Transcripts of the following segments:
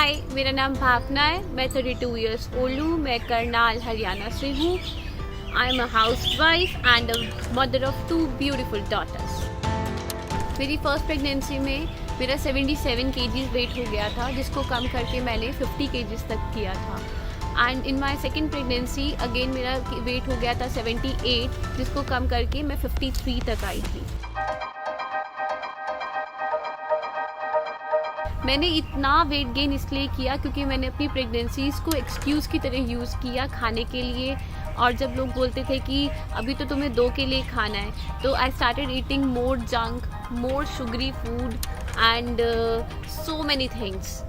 हाय, मेरा नाम भावना है। मैं 32 ईयर्स ओल्ड हूँ। मैं करनाल हरियाणा से हूँ। I am a house wife and a mother of 2 beautiful daughters. मेरी फर्स्ट प्रेगनेंसी में मेरा 77 kgs वेट हो गया था, जिसको कम करके मैंने 50 kgs तक किया था। And in my second pregnancy again मेरा वेट हो गया था 78, जिसको कम करके मैं 53 तक आई थी। मैंने इतना वेट गेन इसलिए किया क्योंकि मैंने अपनी प्रेगनेंसीज़ को एक्सक्यूज़ की तरह यूज़ किया खाने के लिए। और जब लोग बोलते थे कि अभी तो तुम्हें 2 के लिए खाना है, तो I started eating more junk, more sugary food and so many things.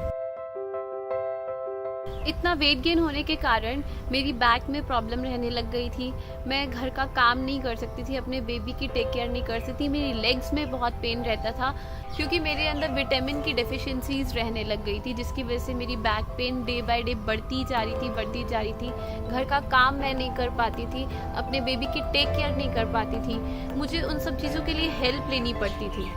इतना वेट गेन होने के कारण मेरी बैक में प्रॉब्लम रहने लग गई थी। मैं घर का काम नहीं कर सकती थी, अपने बेबी की टेक केयर नहीं कर सकती। मेरी लेग्स में बहुत पेन रहता था क्योंकि मेरे अंदर विटामिन की डेफिशिएंसीज रहने लग गई थी, जिसकी वजह से मेरी back pain day by day बढ़ती जा रही थी। घर का काम मैं नहीं कर पाती थी, अपने बेबी की टेक केयर नहीं कर पाती थी। मुझे उन सब चीज़ों के लिए हेल्प लेनी पड़ती थी।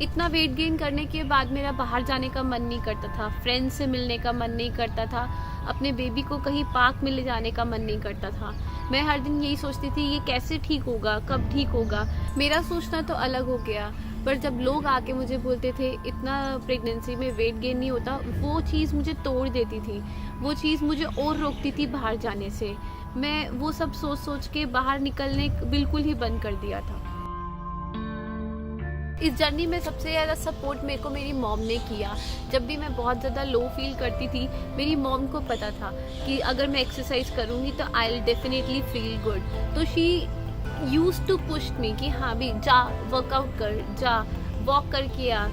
इतना वेट गेन करने के बाद मेरा बाहर जाने का मन नहीं करता था, फ्रेंड्स से मिलने का मन नहीं करता था, अपने बेबी को कहीं पार्क में ले जाने का मन नहीं करता था। मैं हर दिन यही सोचती थी ये कैसे ठीक होगा, कब ठीक होगा। मेरा सोचना तो अलग हो गया, पर जब लोग आके मुझे बोलते थे इतना प्रेगनेंसी में वेट गेन नहीं होता, वो चीज़ मुझे तोड़ देती थी। वो चीज़ मुझे और रोकती थी बाहर जाने से। मैं वो सब सोच के बाहर निकलने बिल्कुल ही बंद कर दिया था। इस जर्नी में सबसे ज़्यादा सपोर्ट मेरे को मेरी मॉम ने किया। जब भी मैं बहुत ज़्यादा लो फील करती थी, मेरी मॉम को पता था कि अगर मैं एक्सरसाइज करूँगी तो I will definitely feel good. तो she used to push me कि हाँ भी जा, वर्कआउट कर, जा वॉक करके आ।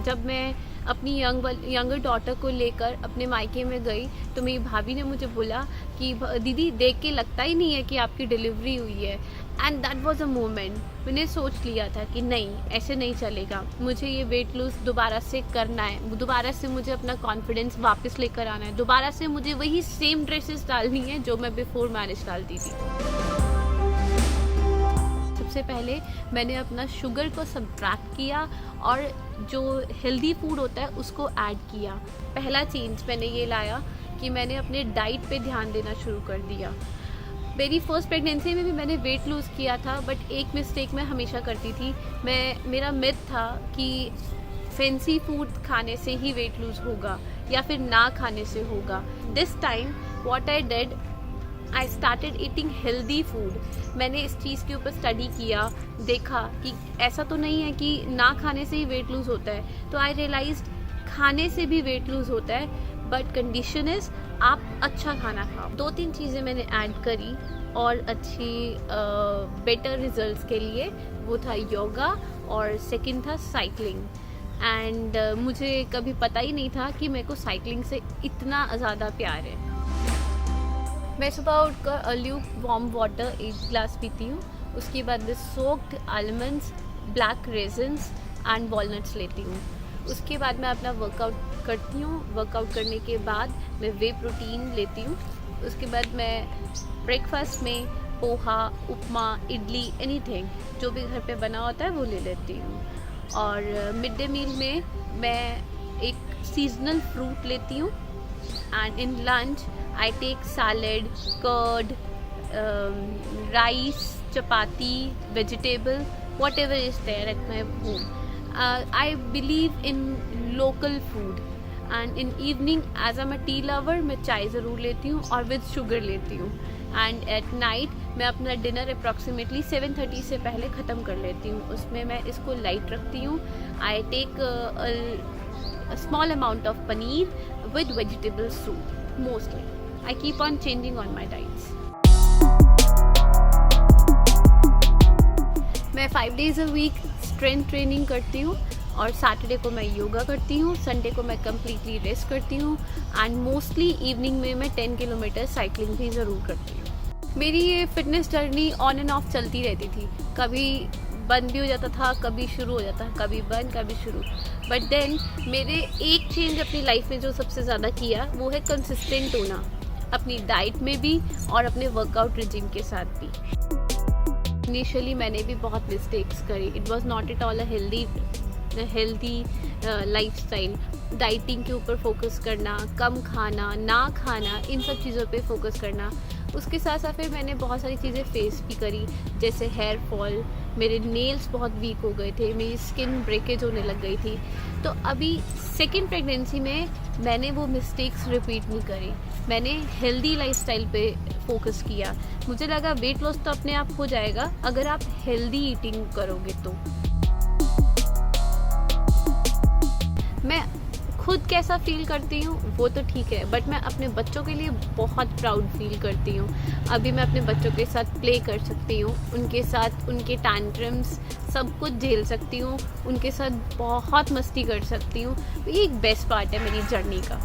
जब मैं अपनी यंगर डॉटर को लेकर अपने मायके में गई तो मेरी भाभी ने मुझे बोला कि दीदी देख के लगता ही नहीं है कि आपकी डिलीवरी हुई है। And that was a moment. मैंने सोच लिया था कि नहीं, ऐसे नहीं चलेगा, मुझे ये वेट लूज दोबारा से करना है, दोबारा से मुझे अपना कॉन्फिडेंस वापस लेकर आना है, दोबारा से मुझे वही सेम ड्रेसेस डालनी है जो मैं बिफोर मैरिज डालती थी। सबसे पहले मैंने अपना शुगर को सब्ट्रैक्ट किया और जो हेल्दी फूड होता है उसको ऐड किया। पहला चेंज मैंने ये लाया कि मैंने अपने डाइट पे ध्यान देना शुरू कर दिया। मेरी फर्स्ट प्रेगनेंसी में भी मैंने वेट लूज़ किया था, बट एक मिस्टेक मैं हमेशा करती थी। मेरा मिथ था कि फैंसी फूड खाने से ही वेट लूज़ होगा या फिर ना खाने से होगा। This time what I did, I started eating healthy food. मैंने इस चीज़ के ऊपर स्टडी किया, देखा कि ऐसा तो नहीं है कि ना खाने से ही वेट लूज़ होता है। तो आई रियलाइज्ड खाने से भी वेट लूज़ होता है, बट कंडीशन इज़ आप अच्छा खाना खाओ। 2-3 चीज़ें मैंने ऐड करी और अच्छी बेटर रिजल्ट्स के लिए। वो था योगा और सेकंड था साइकिलिंग। एंड मुझे कभी पता ही नहीं था कि मेरे को साइकिलिंग से इतना ज़्यादा प्यार है। मैं सुबह उठकर ल्यूक वार्म वाटर 1 गिलास पीती हूँ। उसके बाद मैं soaked almonds, black raisins and walnuts लेती हूँ। उसके बाद मैं अपना वर्कआउट करती हूँ। वर्कआउट करने के बाद मैं वे प्रोटीन लेती हूँ। उसके बाद मैं ब्रेकफास्ट में पोहा, उपमा, इडली, एनीथिंग जो भी घर पे बना होता है वो ले लेती हूँ। और मिड डे मील में मैं एक सीजनल फ्रूट लेती हूँ। And in lunch I take salad, curd, rice, chapati, vegetable, whatever is there at my home. I believe in local food. And in evening, as I'm a tea lover, मैं चाय ज़रूर लेती हूँ और with sugar लेती हूँ। And at night मैं अपना डिनर अप्रॉक्सीमेटली 7:30 से पहले ख़त्म कर लेती हूँ। उसमें मैं इसको लाइट रखती हूँ। I take a small amount of paneer with vegetable soup mostly. I keep on changing on my diets. मैं 5 days a week strength training करती हूँ और सैटरडे को मैं योगा करती हूँ, संडे को मैं कम्प्लीटली रेस्ट करती हूँ एंड मोस्टली इवनिंग में मैं 10 किलोमीटर साइकिलिंग भी ज़रूर करती हूँ। मेरी ये fitness journey on end of चलती रहती थी, कभी बंद भी हो जाता था, कभी शुरू हो जाता, कभी बंद कभी शुरू। बट देन मेरे एक चेंज अपनी लाइफ में जो सबसे ज़्यादा किया वो है कंसिस्टेंट होना, अपनी डाइट में भी और अपने वर्कआउट रिजिम के साथ भी। इनिशियली मैंने भी बहुत मिस्टेक्स करी। It was not at all a healthy अपना हेल्दी लाइफस्टाइल, डाइटिंग के ऊपर फोकस करना, कम खाना, ना खाना, इन सब चीज़ों पे फोकस करना। उसके साथ साथ फिर मैंने बहुत सारी चीज़ें फेस भी करी, जैसे हेयर फॉल, मेरे नेल्स बहुत वीक हो गए थे, मेरी स्किन ब्रेकेज होने लग गई थी। तो अभी सेकेंड प्रेगनेंसी में मैंने वो मिस्टेक्स रिपीट नहीं करी, मैंने हेल्दी लाइफस्टाइल पे फोकस किया। मुझे लगा वेट लॉस तो अपने आप हो जाएगा अगर आप हेल्दी ईटिंग करोगे तो। मैं खुद कैसा फील करती हूँ वो तो ठीक है, बट मैं अपने बच्चों के लिए बहुत प्राउड फील करती हूँ। अभी मैं अपने बच्चों के साथ प्ले कर सकती हूँ, उनके साथ उनके टैंट्रम्स सब कुछ झेल सकती हूँ, उनके साथ बहुत मस्ती कर सकती हूँ। ये एक बेस्ट पार्ट है मेरी जर्नी का।